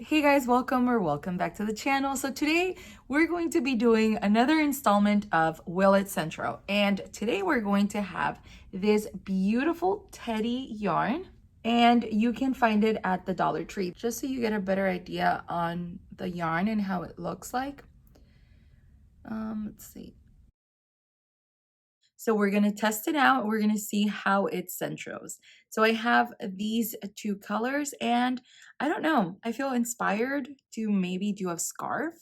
Hey guys, welcome back to the channel. So today we're going to be doing another installment of Will It Centro. And today we're going to have this beautiful teddy yarn, and you can find it at the Dollar Tree. Just so you get a better idea on the yarn and how it looks like. Let's see. So we're going to test it out. We're going to see how it centros. So I have these two colors, and I don't know, I feel inspired to maybe do a scarf.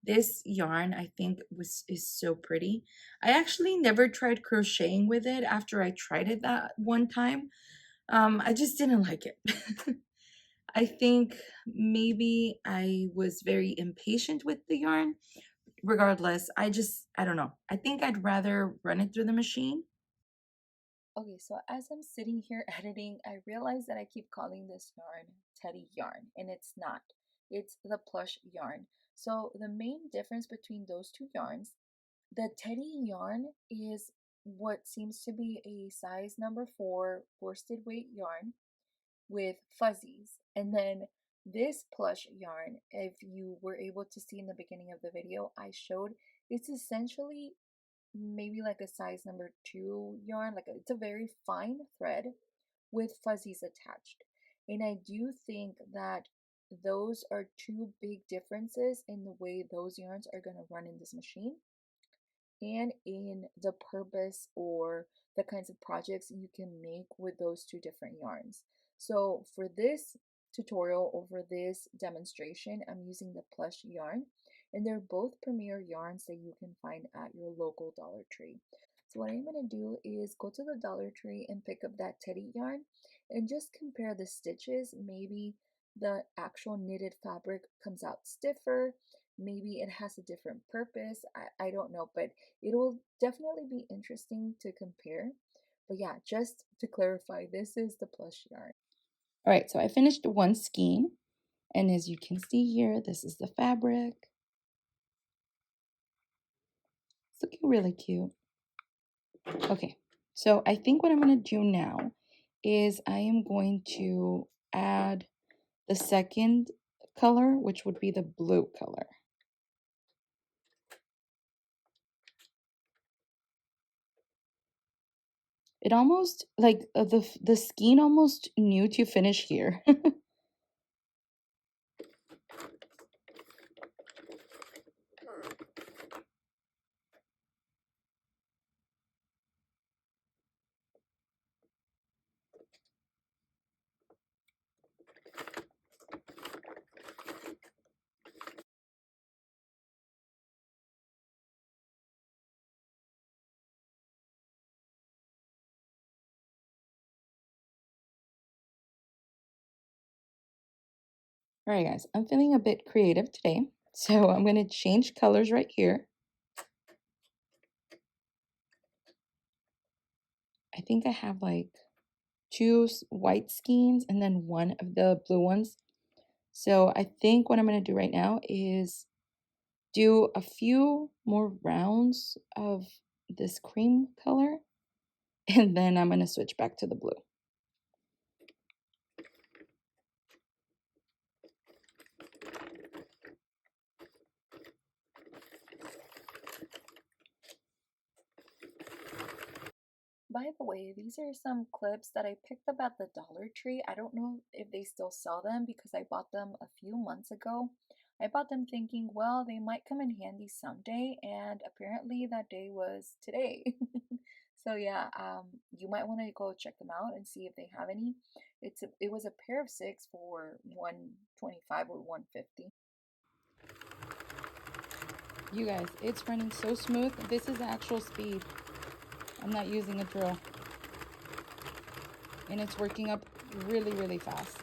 This yarn I think is so pretty. I actually never tried crocheting with it after I tried it that one time. I just didn't like it. I think maybe I was very impatient with the yarn. Regardless, I don't know. I think I'd rather run it through the machine. Okay, so as I'm sitting here editing, I realize that I keep calling this yarn teddy yarn, and it's not. It's the plush yarn. So the main difference between those two yarns, the teddy yarn is what seems to be a size number 4 worsted weight yarn with fuzzies. And then this plush yarn, if you were able to see in the beginning of the video, I showed it's essentially maybe like a size number 2 yarn. It's a very fine thread with fuzzies attached. And I do think that those are two big differences in the way those yarns are going to run in this machine and in the purpose or the kinds of projects you can make with those two different yarns. So for this tutorial, over this demonstration, I'm using the plush yarn, and they're both premier yarns that you can find at your local Dollar Tree. So what I'm going to do is go to the Dollar Tree and pick up that teddy yarn and just compare the stitches. Maybe the actual knitted fabric comes out stiffer, maybe it has a different purpose. I don't know, but it will definitely be interesting to compare. But yeah, just to clarify, this is the plush yarn. All right, so I finished one skein, and as you can see here, this is the fabric. It's looking really cute. Okay, so I think what I'm going to do now is I am going to add the second color, which would be the blue color. It almost like the skein almost knew to finish here. All right, guys, I'm feeling a bit creative today, so I'm going to change colors right here. I think I have like 2 white skeins and then one of the blue ones. So I think what I'm going to do right now is do a few more rounds of this cream color, and then I'm going to switch back to the blue. By the way, these are some clips that I picked up at the Dollar Tree. I don't know if they still sell them because I bought them a few months ago. I bought them thinking, well, they might come in handy someday, and apparently that day was today. So yeah, you might want to go check them out and see if they have any. It was a pair of 6 for $125 or $150. You guys, it's running so smooth. This is actual speed. I'm not using a drill. And it's working up really, really fast.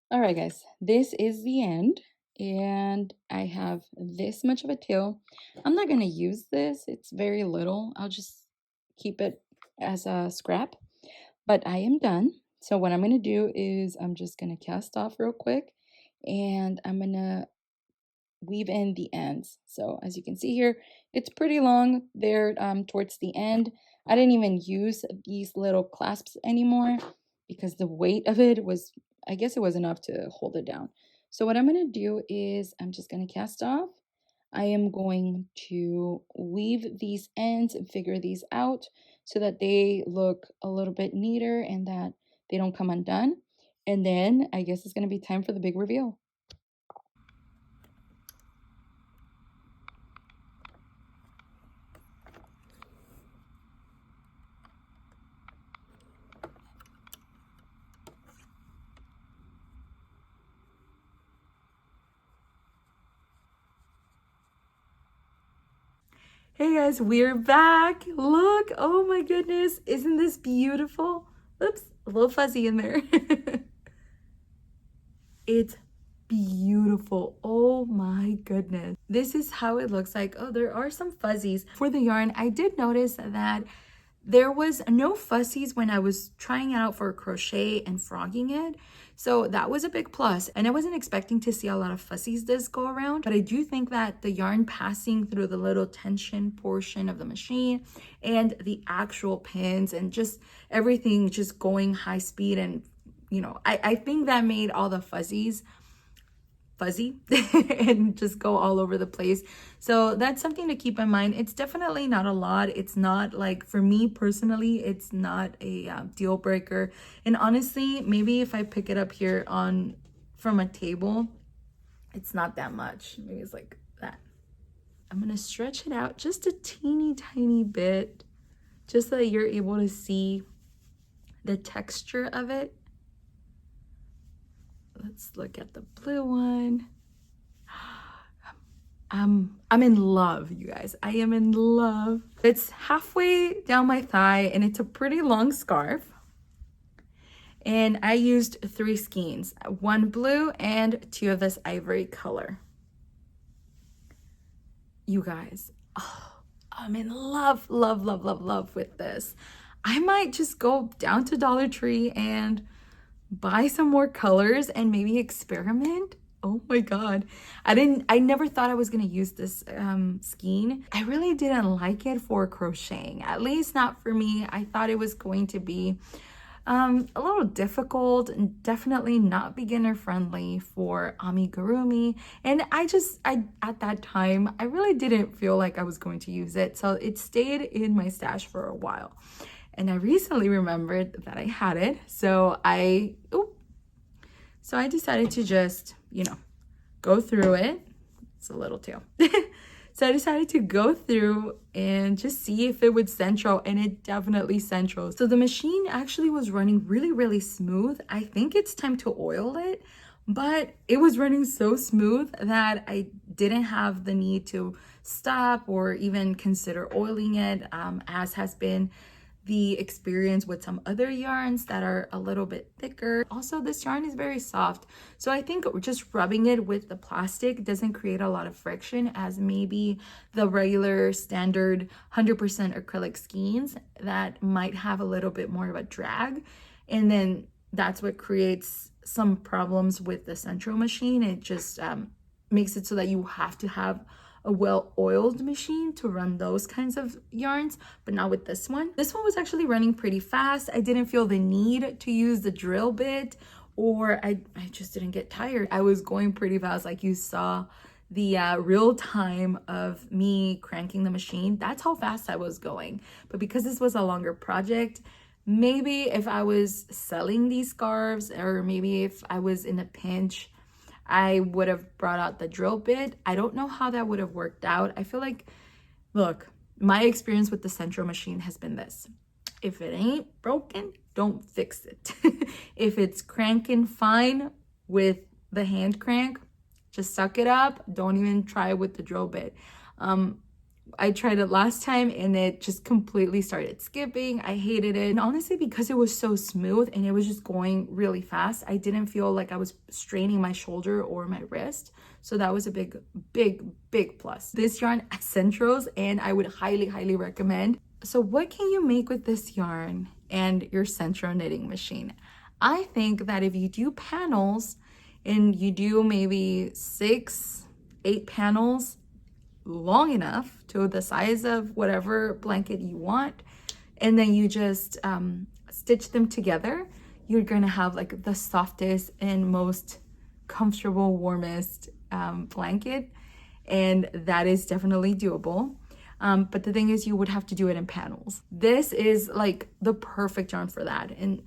All right, guys, this is the end. And I have this much of a tail. I'm not going to use this. It's very little. I'll just keep it as a scrap. But I am done. So what I'm going to do is I'm just going to cast off real quick, and I'm going to weave in the ends. So as you can see here, it's pretty long there towards the end. I didn't even use these little clasps anymore because the weight of it was, I guess it was enough to hold it down. So what I'm going to do is I'm just going to cast off. I am going to weave these ends and figure these out so that they look a little bit neater and that they don't come undone. And then I guess it's going to be time for the big reveal. Hey guys, we're back. Look, oh my goodness, isn't this beautiful? Oops, a little fuzzy in there. It's beautiful. Oh my goodness. This is how it looks like. Oh, there are some fuzzies. For the yarn, I did notice that there was no fuzzies when I was trying it out for crochet and frogging it. So that was a big plus. And I wasn't expecting to see a lot of fuzzies this go around, but I do think that the yarn passing through the little tension portion of the machine and the actual pins and just everything just going high speed, and you know, I think that made all the fuzzies fuzzy and just go all over the place. So that's something to keep in mind. It's definitely not a lot. It's not like, for me personally, it's not a deal breaker. And honestly, maybe if I pick it up here on from a table, it's not that much. Maybe it's like that. I'm gonna stretch it out just a teeny tiny bit, just so that you're able to see the texture of it. Let's look at the blue one. I'm in love, you guys. I am in love. It's halfway down my thigh and it's a pretty long scarf. And I used 3 skeins, 1 blue and 2 of this ivory color. You guys, oh, I'm in love, love, love, love, love with this. I might just go down to Dollar Tree and buy some more colors and maybe experiment. Oh my god, I never thought I was gonna use this skein. I really didn't like it for crocheting, at least not for me. I thought it was going to be a little difficult and definitely not beginner friendly for amigurumi. And I at that time, I really didn't feel like I was going to use it. So it stayed in my stash for a while. And I recently remembered that I had it. So I decided to just, you know, go through it. It's a little tail. So I decided to go through and just see if it would centro, and it definitely centro. So the machine actually was running really, really smooth. I think it's time to oil it, but it was running so smooth that I didn't have the need to stop or even consider oiling it, as has been the experience with some other yarns that are a little bit thicker. Also, this yarn is very soft, so I think just rubbing it with the plastic doesn't create a lot of friction as maybe the regular standard 100% acrylic skeins that might have a little bit more of a drag, and then that's what creates some problems with the Sentro machine. It just makes it so that you have to have a well-oiled machine to run those kinds of yarns, but not with this one. This one was actually running pretty fast. I didn't feel the need to use the drill bit, or I just didn't get tired. I was going pretty fast, like you saw the real time of me cranking the machine. That's how fast I was going. But because this was a longer project, maybe if I was selling these scarves, or maybe if I was in a pinch, I would have brought out the drill bit. I don't know how that would have worked out. I feel like, look, my experience with the Sentro machine has been this. If it ain't broken, don't fix it. If it's cranking fine with the hand crank, just suck it up. Don't even try with the drill bit. I tried it last time and it just completely started skipping. I hated it. And honestly, because it was so smooth and it was just going really fast, I didn't feel like I was straining my shoulder or my wrist. So that was a big, big, big plus. This yarn centros, and I would highly, highly recommend. So what can you make with this yarn and your Sentro knitting machine? I think that if you do panels and you do maybe 6, 8 panels long enough to the size of whatever blanket you want, and then you just stitch them together, you're gonna have like the softest and most comfortable, warmest blanket, and that is definitely doable. But the thing is, you would have to do it in panels. This is like the perfect yarn for that. And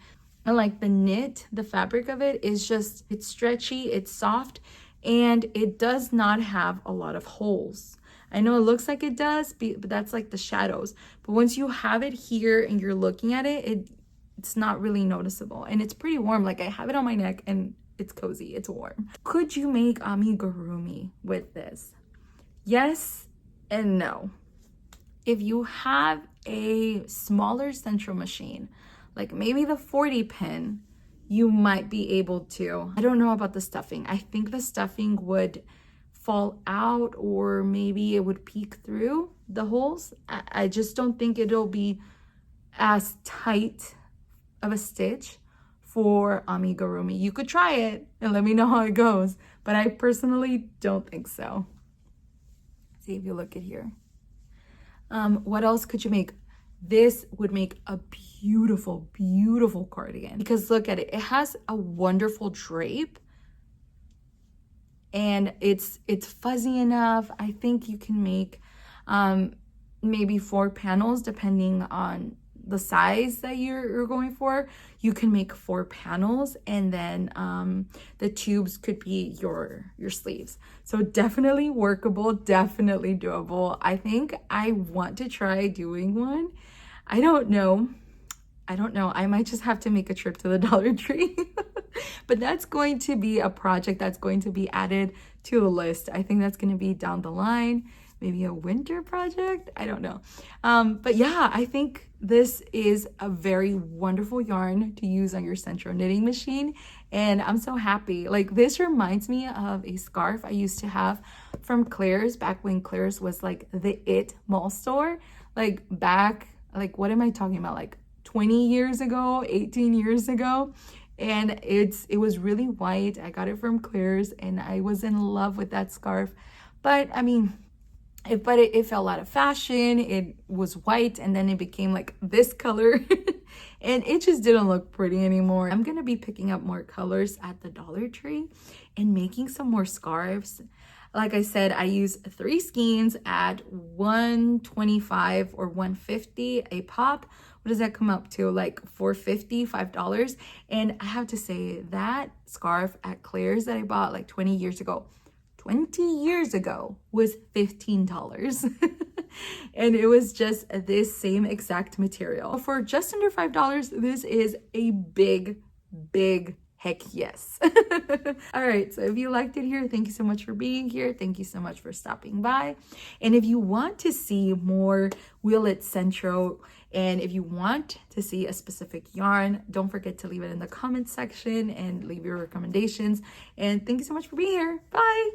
like the knit, the fabric of it is just, it's stretchy, it's soft, and it does not have a lot of holes. I know it looks like it does, but that's like the shadows. But once you have it here and you're looking at it, it's not really noticeable. And it's pretty warm. Like I have it on my neck and it's cozy, it's warm. Could you make amigurumi with this? Yes and no. If you have a smaller Sentro machine, like maybe the 40 pin, you might be able to. I don't know about the stuffing. I think the stuffing would fall out, or maybe it would peek through the holes. I just don't think it'll be as tight of a stitch for amigurumi. You could try it and let me know how it goes, but I personally don't think so. See if you look at here. What else could you make? This would make a beautiful, beautiful cardigan, because look at it. It has a wonderful drape and it's fuzzy enough. I think you can make maybe 4 panels depending on the size that you're going for. You can make 4 panels, and then the tubes could be your sleeves. So definitely workable, definitely doable. I think I want to try doing one. I don't know. I might just have to make a trip to the Dollar Tree. But that's going to be a project that's going to be added to the list. I think that's going to be down the line. Maybe a winter project, I don't know. But yeah, I think this is a very wonderful yarn to use on your Sentro knitting machine, and I'm so happy. Like, this reminds me of a scarf I used to have from Claire's, back when Claire's was like the it mall store. Like back, like what am I talking about, like 20 years ago, 18 years ago. And it was really white. I got it from Claire's and I was in love with that scarf. But I mean, it fell out of fashion. It was white and then it became like this color and it just didn't look pretty anymore. I'm gonna be picking up more colors at the Dollar Tree and making some more scarves. Like I said, I use 3 skeins at $125 or $150 a pop. What does that come up to? Like $4.50, $5. And I have to say, that scarf at Claire's that I bought like 20 years ago was $15. And it was just this same exact material. For just under $5, this is a big heck yes. All right, so if you liked it here, thank you so much for being here. Thank you so much for stopping by. And if you want to see more Will It Centro, and if you want to see a specific yarn, don't forget to leave it in the comment section and leave your recommendations. And thank you so much for being here. Bye.